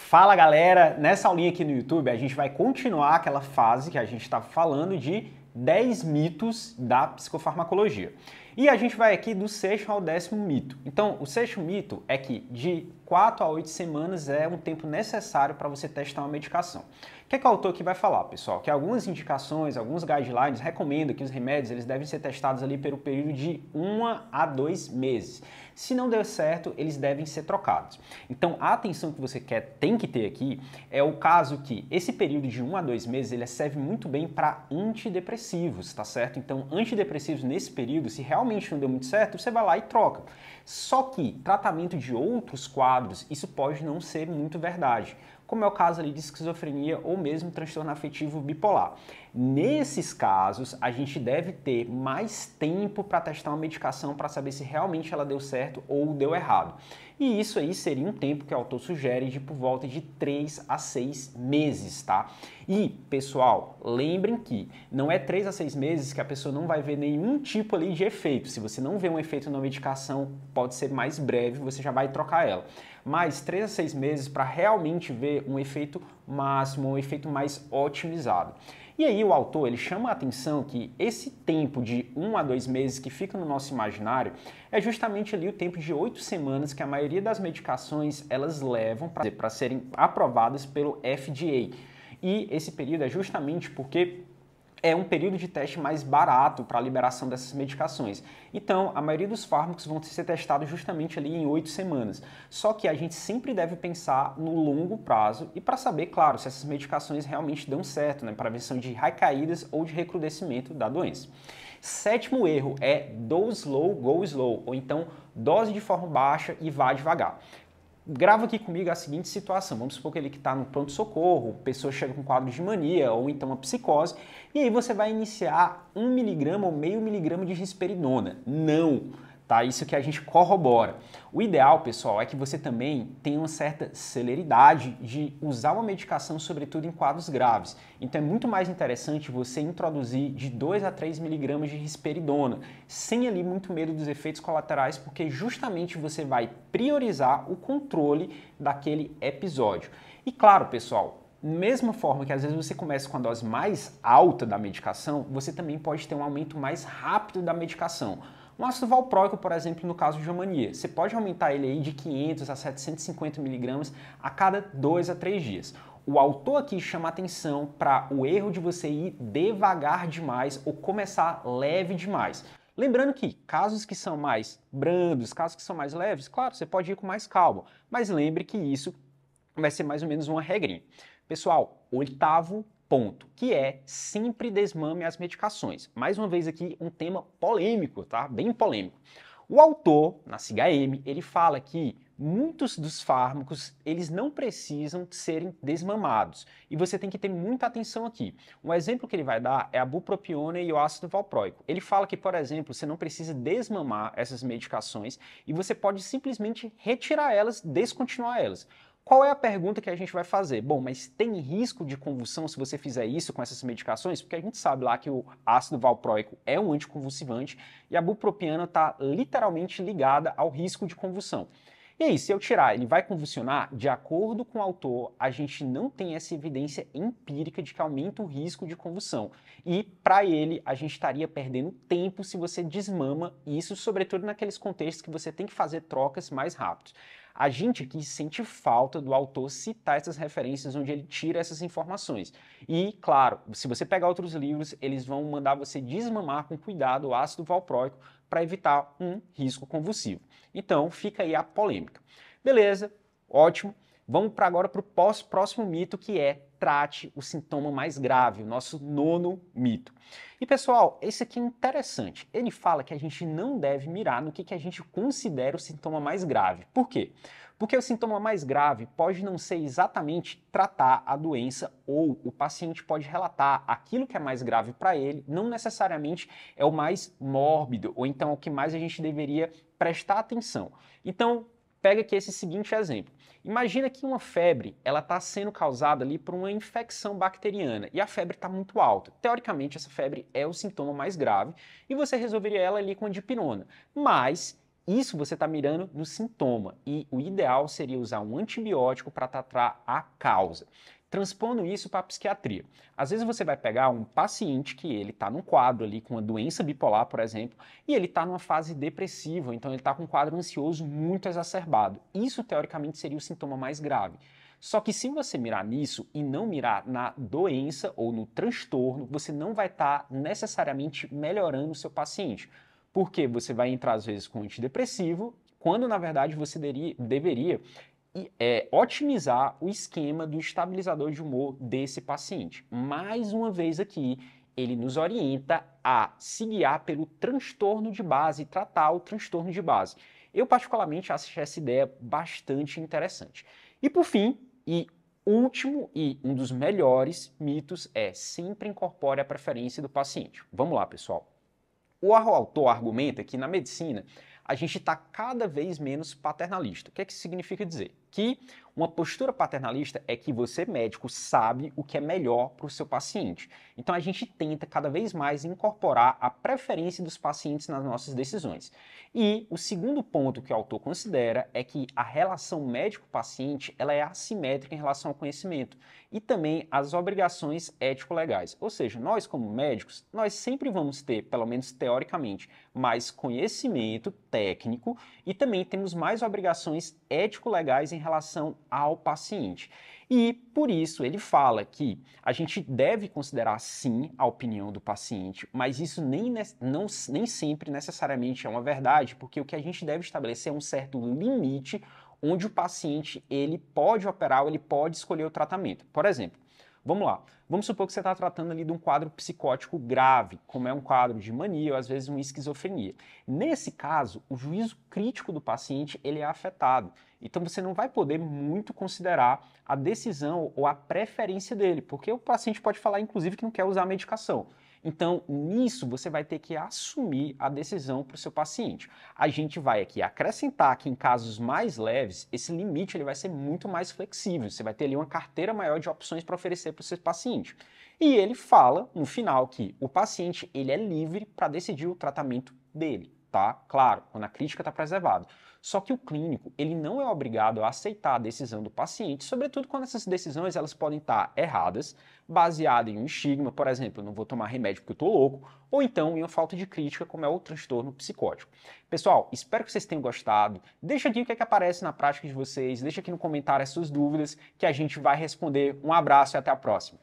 Fala galera, nessa aulinha aqui no YouTube a gente vai continuar aquela fase que a gente estava falando de 10 mitos da psicofarmacologia. E a gente vai aqui do sexto ao 10º mito. Então, o sexto mito é que de 4 a 8 semanas é um tempo necessário para você testar uma medicação. O que é que o autor aqui vai falar, pessoal? Que algumas indicações, alguns guidelines recomendam que os remédios eles devem ser testados ali pelo período de 1 a 2 meses. Se não der certo, eles devem ser trocados. Então, a atenção que você tem que ter aqui é o caso que esse período de 1 a 2 meses ele serve muito bem para antidepressivos, tá certo? Então, antidepressivos nesse período, se realmente não deu muito certo, você vai lá e troca. Só que tratamento de outros quadros, isso pode não ser muito verdade, como é o caso ali de esquizofrenia ou mesmo transtorno afetivo bipolar. Nesses casos, a gente deve ter mais tempo para testar uma medicação para saber se realmente ela deu certo ou deu errado. E isso aí seria um tempo que o autor sugere de por volta de 3 a 6 meses, tá? E, pessoal, lembrem que não é 3 a 6 meses que a pessoa não vai ver nenhum tipo ali de efeito. Se você não vê um efeito na medicação, pode ser mais breve, você já vai trocar ela. Mas 3 a 6 meses para realmente ver um efeito máximo, um efeito mais otimizado. E aí o autor ele chama a atenção que esse tempo de 1 a 2 meses que fica no nosso imaginário é justamente ali o tempo de 8 semanas que a maioria das medicações elas levam para serem aprovadas pelo FDA. E esse período é justamente porque é um período de teste mais barato para a liberação dessas medicações. Então, a maioria dos fármacos vão ser testados justamente ali em 8 semanas. Só que a gente sempre deve pensar no longo prazo e para saber, claro, se essas medicações realmente dão certo, né, para a prevenção de recaídas ou de recrudescimento da doença. Sétimo erro é dose slow, go slow, ou então dose de forma baixa e vá devagar. Grava aqui comigo a seguinte situação, vamos supor que ele que está no pronto-socorro, a pessoa chega com quadro de mania ou então uma psicose, e aí você vai iniciar 1 mg ou meio miligrama de risperidona. Não! Tá? Isso que a gente corrobora. O ideal, pessoal, é que você também tenha uma certa celeridade de usar uma medicação, sobretudo em quadros graves. Então é muito mais interessante você introduzir de 2 a 3 miligramas de risperidona, sem ali muito medo dos efeitos colaterais, porque justamente você vai priorizar o controle daquele episódio. E claro, pessoal, mesma forma que às vezes você começa com a dose mais alta da medicação, você também pode ter um aumento mais rápido da medicação. Um ácido valproico, por exemplo, no caso de uma mania, você pode aumentar ele aí de 500 a 750 mg a cada 2 a 3 dias. O autor aqui chama atenção para o erro de você ir devagar demais ou começar leve demais. Lembrando que casos que são mais brandos, casos que são mais leves, claro, você pode ir com mais calma, mas lembre que isso vai ser mais ou menos uma regrinha. Pessoal, 8º ponto, que é sempre desmame as medicações. Mais uma vez aqui um tema polêmico, tá? Bem polêmico. O autor, na SIGA-M, ele fala que muitos dos fármacos, eles não precisam serem desmamados. E você tem que ter muita atenção aqui. Um exemplo que ele vai dar é a bupropiona e o ácido valproico. Ele fala que, por exemplo, você não precisa desmamar essas medicações e você pode simplesmente retirar elas, descontinuar elas. Qual é a pergunta que a gente vai fazer? Bom, mas tem risco de convulsão se você fizer isso com essas medicações? Porque a gente sabe lá que o ácido valproico é um anticonvulsivante e a bupropiona está literalmente ligada ao risco de convulsão. E aí, se eu tirar, ele vai convulsionar? De acordo com o autor, a gente não tem essa evidência empírica de que aumenta o risco de convulsão. E, para ele, a gente estaria perdendo tempo se você desmama isso, sobretudo naqueles contextos que você tem que fazer trocas mais rápido. A gente aqui sente falta do autor citar essas referências onde ele tira essas informações. E, claro, se você pegar outros livros, eles vão mandar você desmamar com cuidado o ácido valproico para evitar um risco convulsivo. Então, fica aí a polêmica. Beleza, ótimo. Vamos agora para o próximo mito, que é trate o sintoma mais grave, o nosso 9º mito. E pessoal, esse aqui é interessante. Ele fala que a gente não deve mirar no que a gente considera o sintoma mais grave. Por quê? Porque o sintoma mais grave pode não ser exatamente tratar a doença ou o paciente pode relatar aquilo que é mais grave para ele, não necessariamente é o mais mórbido ou então é o que mais a gente deveria prestar atenção. Então, pega aqui esse seguinte exemplo. Imagina que uma febre ela está sendo causada ali por uma infecção bacteriana e a febre está muito alta. Teoricamente, essa febre é o sintoma mais grave e você resolveria ela ali com a dipirona. Mas Isso você está mirando no sintoma e o ideal seria usar um antibiótico para tratar a causa. Transpondo isso para a psiquiatria. Às vezes você vai pegar um paciente que ele está num quadro ali com uma doença bipolar, por exemplo, e ele está numa fase depressiva, então ele está com um quadro ansioso muito exacerbado. Isso, teoricamente, seria o sintoma mais grave. Só que se você mirar nisso e não mirar na doença ou no transtorno, você não vai estar necessariamente melhorando o seu paciente. Porque você vai entrar, às vezes, com antidepressivo, quando, na verdade, você deveria otimizar o esquema do estabilizador de humor desse paciente. Mais uma vez aqui, ele nos orienta a se guiar pelo transtorno de base, tratar o transtorno de base. Eu, particularmente, acho essa ideia bastante interessante. E, por fim, e último e um dos melhores mitos é sempre incorpore a preferência do paciente. Vamos lá, pessoal. O autor argumenta que na medicina a gente está cada vez menos paternalista. O que é que isso significa dizer? Que uma postura paternalista é que você, médico, sabe o que é melhor para o seu paciente. Então a gente tenta cada vez mais incorporar a preferência dos pacientes nas nossas decisões. E o segundo ponto que o autor considera é que a relação médico-paciente ela é assimétrica em relação ao conhecimento e também às obrigações ético-legais. Ou seja, nós como médicos, nós sempre vamos ter, pelo menos teoricamente, mais conhecimento técnico e também temos mais obrigações ético-legais em relação ao paciente. E por isso ele fala que a gente deve considerar sim a opinião do paciente, mas isso nem sempre necessariamente é uma verdade, porque o que a gente deve estabelecer é um certo limite onde o paciente ele pode operar ou ele pode escolher o tratamento. Por exemplo, vamos lá. Vamos supor que você está tratando ali de um quadro psicótico grave, como é um quadro de mania ou às vezes uma esquizofrenia. Nesse caso, o juízo crítico do paciente ele é afetado. Então você não vai poder muito considerar a decisão ou a preferência dele, porque o paciente pode falar, inclusive, que não quer usar a medicação. Então, nisso, você vai ter que assumir a decisão para o seu paciente. A gente vai aqui acrescentar que em casos mais leves, esse limite ele vai ser muito mais flexível. Você vai ter ali uma carteira maior de opções para oferecer para o seu paciente. E ele fala, no final, que o paciente ele é livre para decidir o tratamento dele, tá? Claro, quando a crítica está preservada. Só que o clínico, ele não é obrigado a aceitar a decisão do paciente, sobretudo quando essas decisões elas podem estar erradas, baseadas em um estigma, por exemplo, eu não vou tomar remédio porque eu estou louco, ou então em uma falta de crítica, como é o transtorno psicótico. Pessoal, espero que vocês tenham gostado. Deixa aqui o que é que aparece na prática de vocês, deixa aqui no comentário as suas dúvidas, que a gente vai responder. Um abraço e até a próxima.